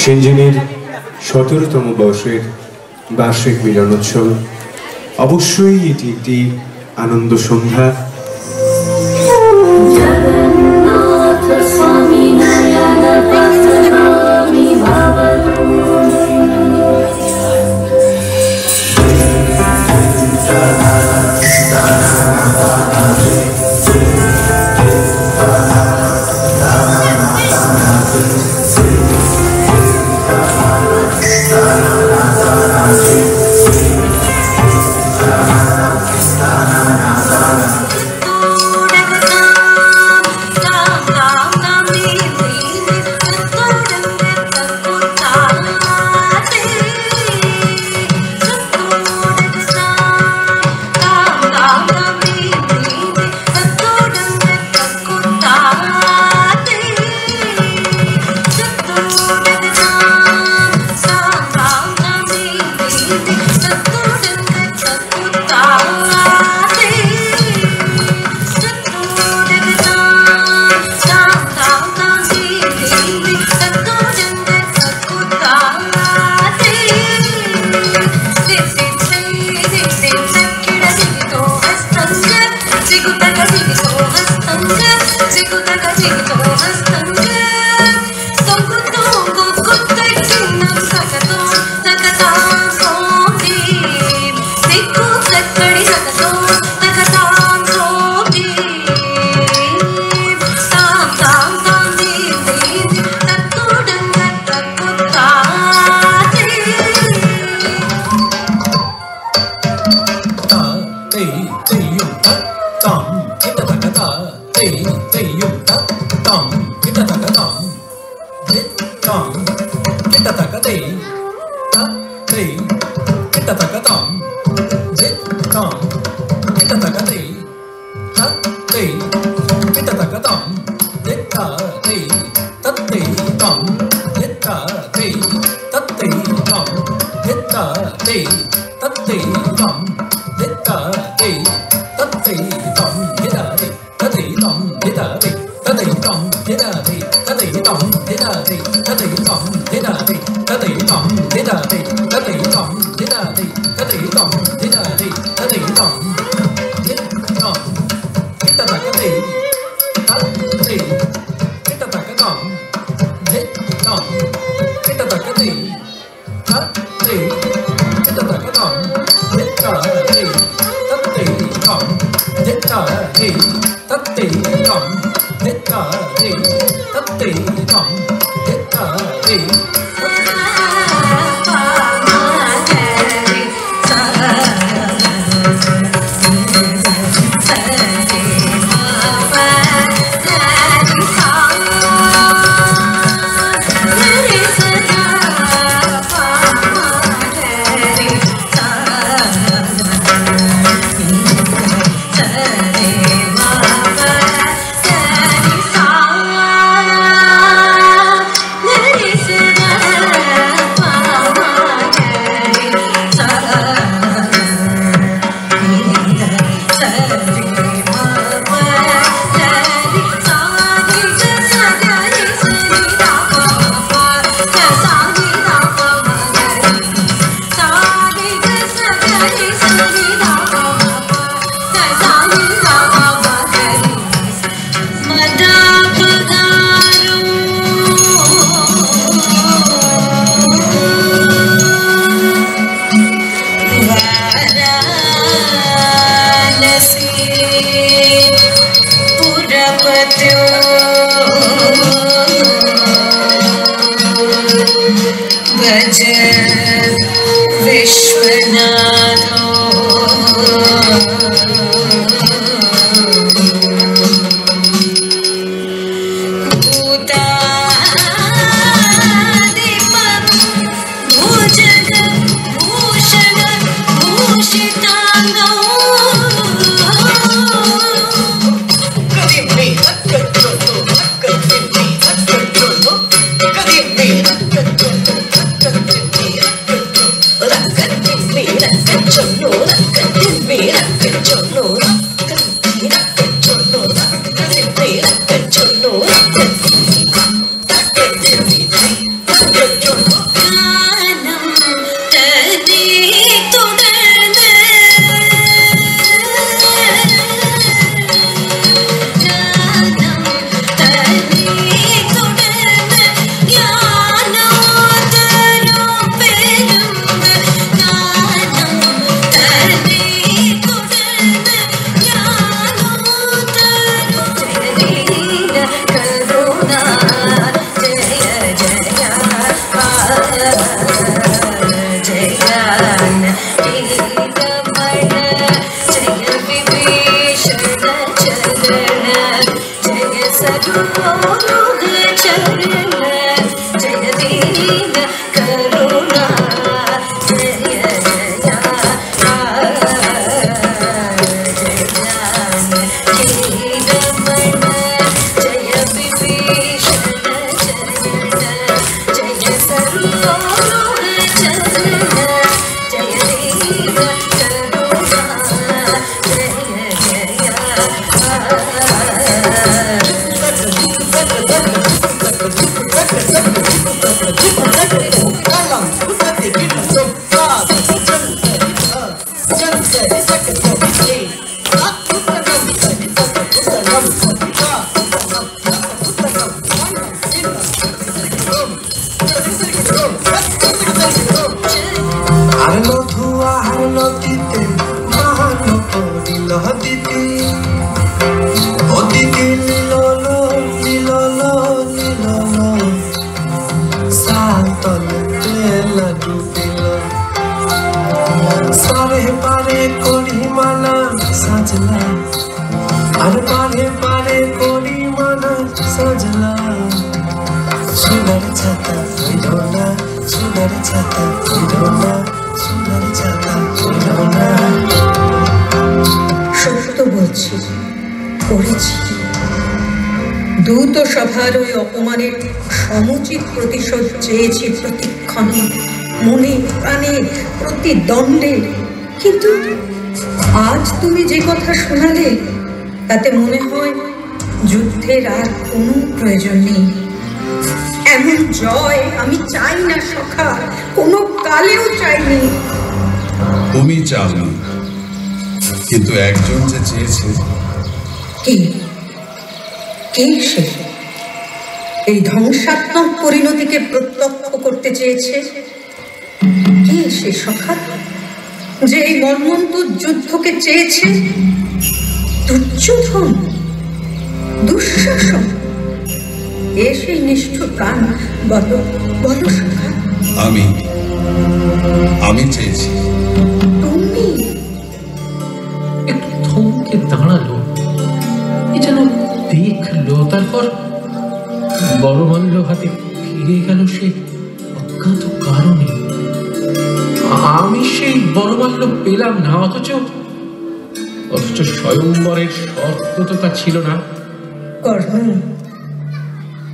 সেনজেনের 17তম বর্ষের বার্ষিক মিলনোৎসব। অবশ্যই এটি একটি আনন্দ সন্ধ্যা। Let's আর নথু আর নদীতে বাহান করিল দিতে ওদিকে লীলল লীলল লীলল সাতলে তেলা ডুবিল সারে পারে করি মানা সাজলা আর পারে পারে করি মানা সাজলা সোনার ছাতা হইল না সোনার ছাতা হইল না সোনার ছাতা হইল না। সত্য বলছি, করেছি। দূত সভার ওই অপমানের সমুচিত প্রতিশোধ চেয়েছি প্রতিক্ষণে, মনে প্রাণে প্রতিদ্বন্দ্বে। কিন্তু আজ তুমি যে কথা শোনালে তাতে মনে হয় যুদ্ধের আর কোনো প্রয়োজন নেই। এমন জয় আমি চাই না সখা, কোনো কালেও চাইনি। তুমি চাওনি, কিন্তু একজন যে চেয়েছে। কে? কে সে? এই ধ্বংসাত্মক পরিণতিকে প্রত্যক্ষ করতে চেয়েছে? কে সে সখা, যে এই মর্মন্তুদ যুদ্ধকে চেয়েছে? দুর্যোধন, দুঃশাসন, এ সেই নিষ্ঠুর প্রাণ? বলো বলো সখা। আমি চেয়েছি। তুমি? একটু থমকে দাঁড়ালো, এ যেন দেখলো, তারপর বড়মাল্য হাতে ফিরে গেল সে অজ্ঞাত কারণে। আমি সেই বড়মাল্য পেলাম না, অথচ স্বয়ংবরের শর্ত তো তা ছিল না। কর্ণ,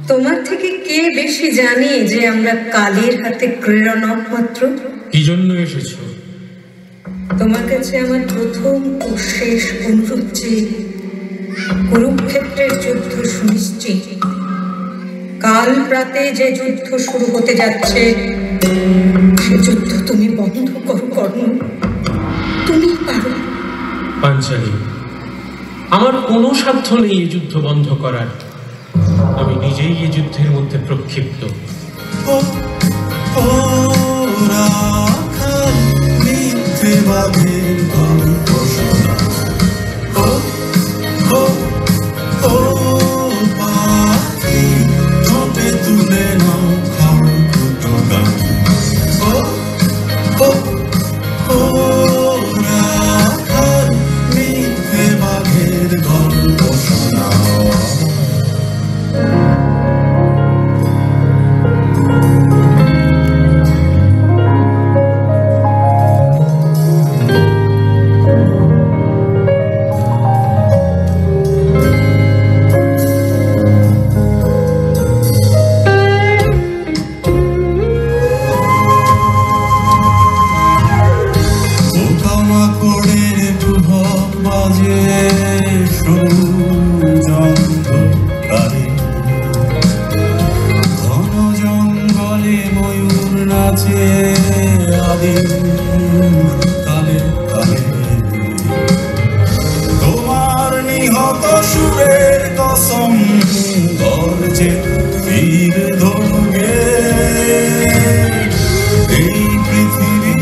তোমার থেকে কে বেশি জানে যে আমরা কালের হাতে ক্রীড়নক মাত্র? কি জন্য এসেছ? তোমার কাছে আমার প্রথম ও শেষ অনুরোধ যে কুরুক্ষেত্রের যুদ্ধ সুনিশ্চিত। কাল প্রাতে যে যুদ্ধ শুরু হতে যাচ্ছে সে যুদ্ধ তুমি বন্ধ করো কর্ণ, তুমি পারো। পাঞ্চালী, আমার কোনো সাধ্য নেই এই যুদ্ধ বন্ধ করার। আমি নিজেই এই যুদ্ধের মধ্যে প্রক্ষিপ্ত। তোমার নিহত সুরের কসম গর্জে তীর ধরবে এই পৃথিবী।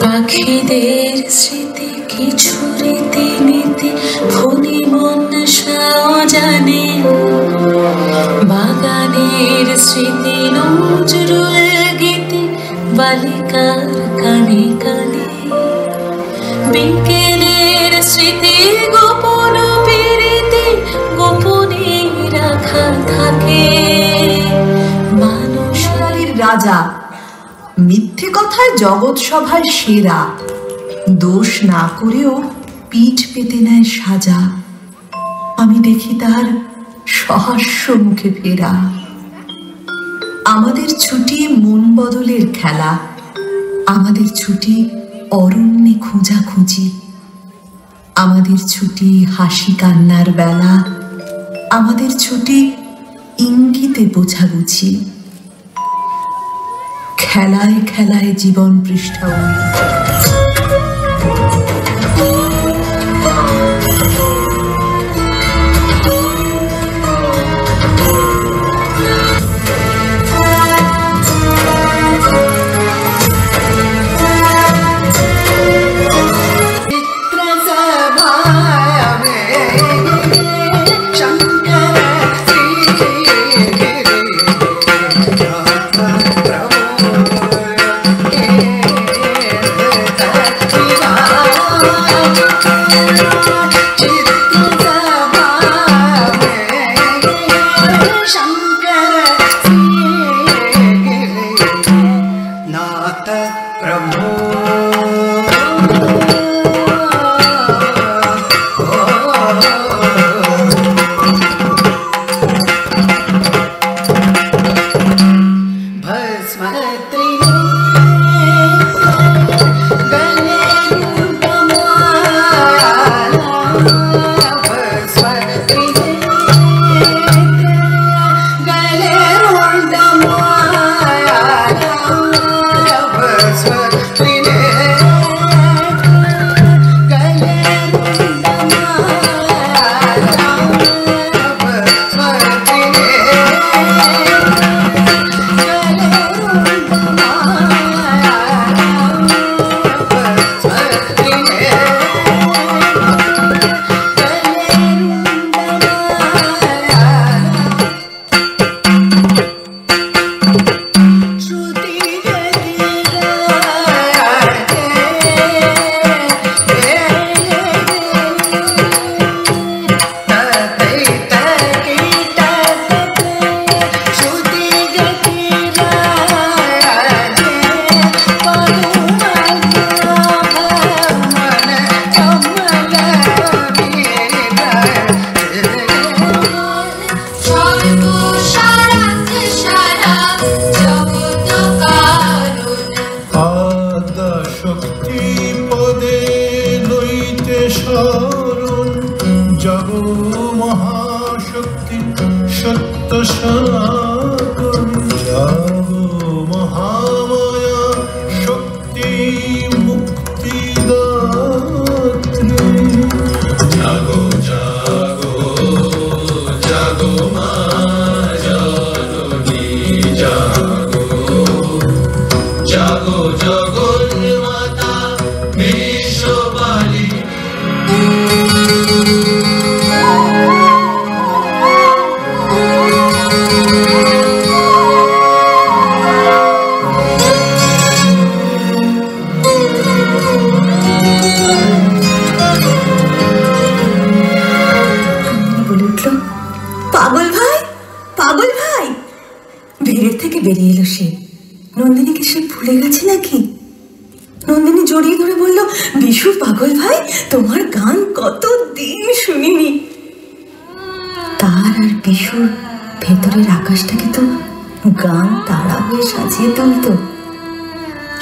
পাখিদের স্মৃতি কিছু রীতি নীতি ফণি মন জানে, বাগানের স্মৃতি নজরুল গীতি বালিকার কানে কানে, বিকেলের স্মৃতি গোপন প্রীতি গোপনে রাখা থাকে মানুষের রাজা। মিথ্যে কথায় জগৎ সভায় সেরা, দোষ না করেও পিঠ পেতে নেয় সাজা। আমি দেখি তার সহাস্য মুখে ফেরা। আমাদের ছুটি মন বদলের খেলা, আমাদের ছুটি অরণ্যে খোঁজাখুঁজি, আমাদের ছুটি হাসি কান্নার বেলা, আমাদের ছুটি ইঙ্গিতে বোঝাবুঝি। খেলায় খেলায় জীবন পৃষ্ঠা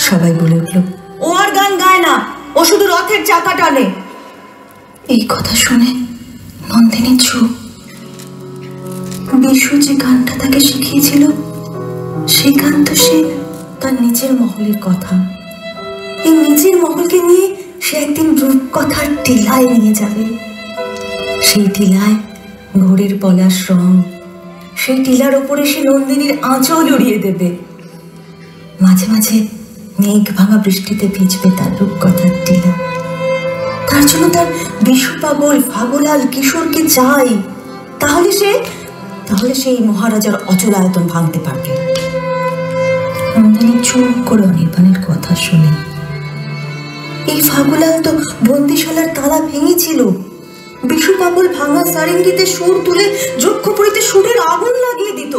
সবাই বলে উঠল, ও আর গান গায় না, ও শুধু রথের চাকা টানে। এই কথা শুনে নন্দিনী চুপ। বিশু যে গানটা তাকে শিখিয়েছিল সেই গান তো সে তার নিজের মহলের কথা। এই নিজের মহলকে নিয়ে সে একদিন রূপকথার টিলায় নিয়ে যাবে। সেই টিলায় ভোরের পলাশ রং, সেই টিলার ওপরে সে নন্দিনীর আঁচল উড়িয়ে দেবে। মাঝে মাঝে মেঘ ভাঙা বৃষ্টিতে ভিজবে তার রূপকথার টিলা। তার জন্য তার বিশু পাগল ফাগলাল কিশোরকে চাই। তাহলে সে এই মহারাজার অচলায়তন ভাঙতে পারবে। নন্দিনী চুপ করে অনির্বাণের কথা শুনে। এই ফাগুলাল তো বন্দিশালার তালা ভেঙেছিল। বিশু পাগল ভাঙা সারেঙ্গিতে সুর তুলে যক্ষপুরীতে সুরের আগুন লাগিয়ে দিত।